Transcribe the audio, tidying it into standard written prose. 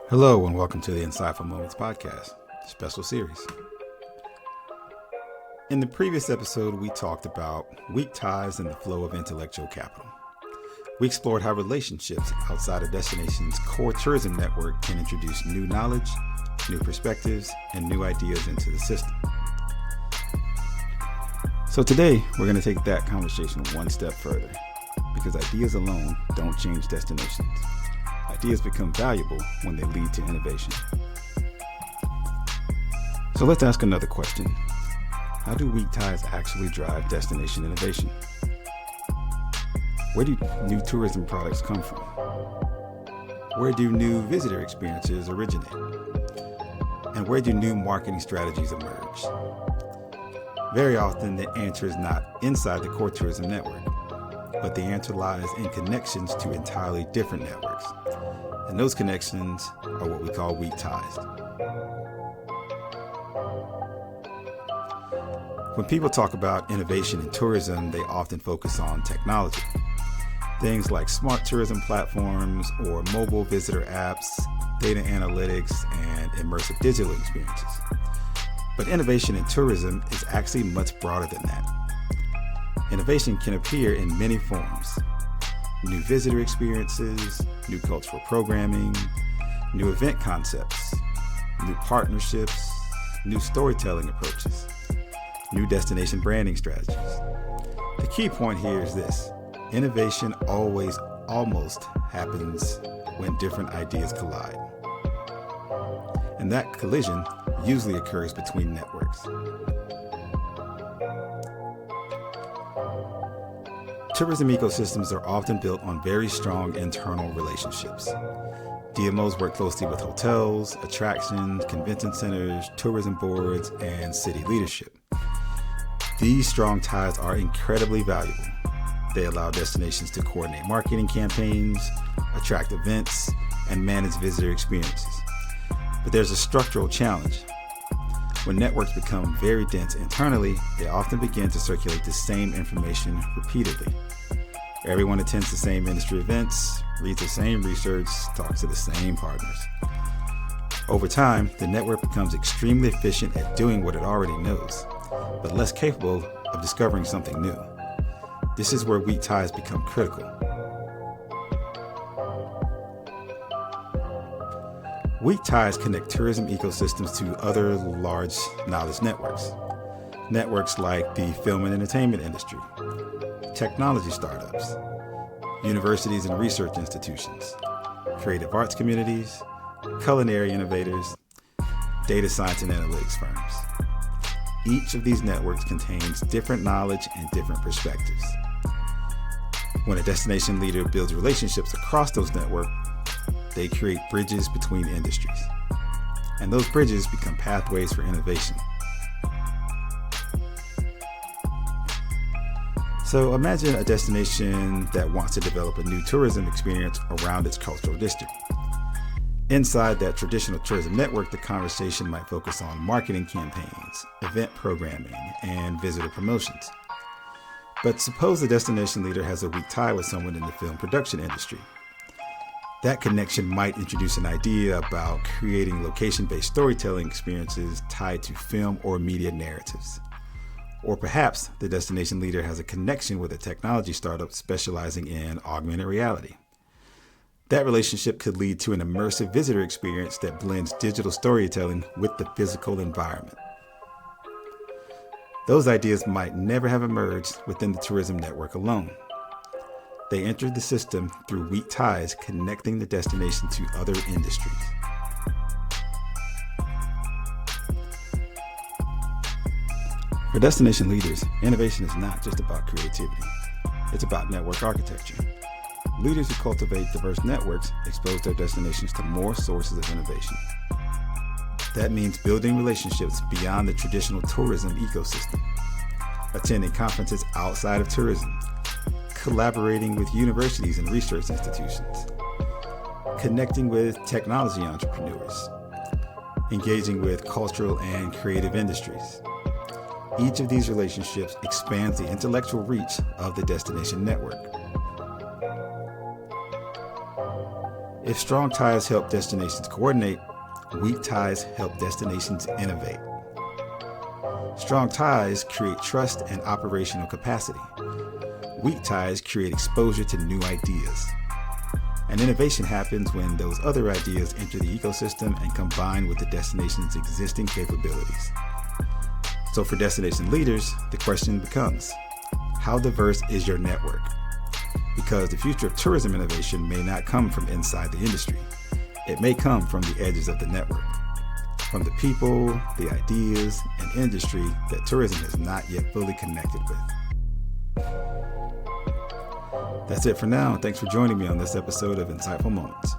Hello and welcome to the Insightful Moments Podcast, special series. In the previous episode, we talked about weak ties and the flow of intellectual capital. We explored how relationships outside a destination's core tourism network can introduce new knowledge, new perspectives, and new ideas into the system. So today, we're going to take that conversation one step further, because ideas alone don't change destinations. Ideas become valuable when they lead to innovation. So let's ask another question. How do weak ties actually drive destination innovation? Where do new tourism products come from? Where do new visitor experiences originate? And where do new marketing strategies emerge? Very often the answer is not inside the core tourism network, but the answer lies in connections to entirely different networks. And those connections are what we call weak ties. When people talk about innovation in tourism, they often focus on technology. Things like smart tourism platforms or mobile visitor apps, data analytics, and immersive digital experiences. But innovation in tourism is actually much broader than that. Innovation can appear in many forms. New visitor experiences, new cultural programming, new event concepts, new partnerships, new storytelling approaches, new destination branding strategies. The key point here is this: innovation almost happens when different ideas collide. And that collision usually occurs between networks. Tourism ecosystems are often built on very strong internal relationships. DMOs work closely with hotels, attractions, convention centers, tourism boards, and city leadership. These strong ties are incredibly valuable. They allow destinations to coordinate marketing campaigns, attract events, and manage visitor experiences. But there's a structural challenge. When networks become very dense internally, they often begin to circulate the same information repeatedly. Everyone attends the same industry events, reads the same research, talks to the same partners. Over time, the network becomes extremely efficient at doing what it already knows, but less capable of discovering something new. This is where weak ties become critical. Weak ties connect tourism ecosystems to other large knowledge networks. Networks like the film and entertainment industry, technology startups, universities and research institutions, creative arts communities, culinary innovators, data science and analytics firms. Each of these networks contains different knowledge and different perspectives. When a destination leader builds relationships across those networks, they create bridges between industries. And those bridges become pathways for innovation. So imagine a destination that wants to develop a new tourism experience around its cultural district. Inside that traditional tourism network, the conversation might focus on marketing campaigns, event programming, and visitor promotions. But suppose the destination leader has a weak tie with someone in the film production industry. That connection might introduce an idea about creating location-based storytelling experiences tied to film or media narratives. Or perhaps the destination leader has a connection with a technology startup specializing in augmented reality. That relationship could lead to an immersive visitor experience that blends digital storytelling with the physical environment. Those ideas might never have emerged within the tourism network alone. They entered the system through weak ties connecting the destination to other industries. For destination leaders, innovation is not just about creativity. It's about network architecture. Leaders who cultivate diverse networks expose their destinations to more sources of innovation. That means building relationships beyond the traditional tourism ecosystem, attending conferences outside of tourism, collaborating with universities and research institutions, connecting with technology entrepreneurs, engaging with cultural and creative industries. Each of these relationships expands the intellectual reach of the destination network. If strong ties help destinations coordinate, weak ties help destinations innovate. Strong ties create trust and operational capacity. Weak ties create exposure to new ideas. And innovation happens when those other ideas enter the ecosystem and combine with the destination's existing capabilities. So for destination leaders, the question becomes, how diverse is your network? Because the future of tourism innovation may not come from inside the industry. It may come from the edges of the network, from the people, the ideas, and industry that tourism has not yet fully connected with. That's it for now. Thanks for joining me on this episode of Insightful Moments.